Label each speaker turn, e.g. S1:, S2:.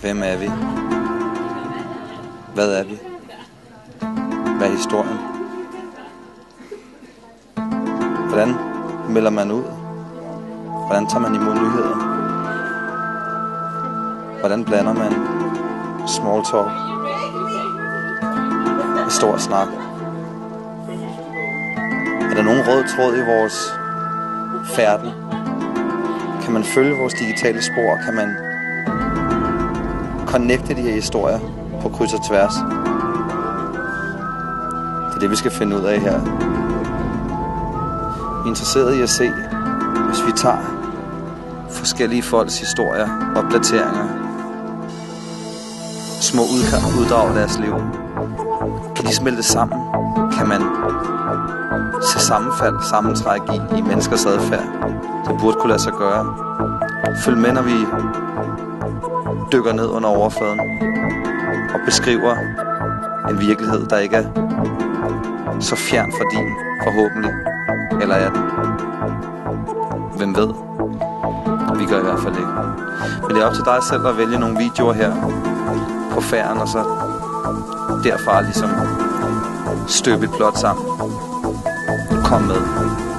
S1: Hvem er vi? Hvad er vi? Hvad er historien? Hvordan melder man ud? Hvordan tager man imod nyheder? Hvordan blander man small talk og stor snak? Er der nogen rød tråd i vores færden? Kan man følge vores digitale spor? Kan man connecte de her historier på kryds og tværs? Det er det, vi skal finde ud af her. Vi er interesseret i at se, hvis vi tager forskellige folks historier, opdateringer, små uddrag af deres liv. Kan de smelte sammen? Kan man se sammenfald, sammentræk i menneskers adfærd? Det burde kunne lade sig gøre. Følg med, når vi dykker ned under overfladen og beskriver en virkelighed, der ikke er så fjern fra din, forhåbentlig. Eller er den? Hvem ved? Vi gør i hvert fald ikke. Men det er op til dig selv at vælge nogle videoer her på færden, og så derfra ligesom støbe et plot sammen. Kom med.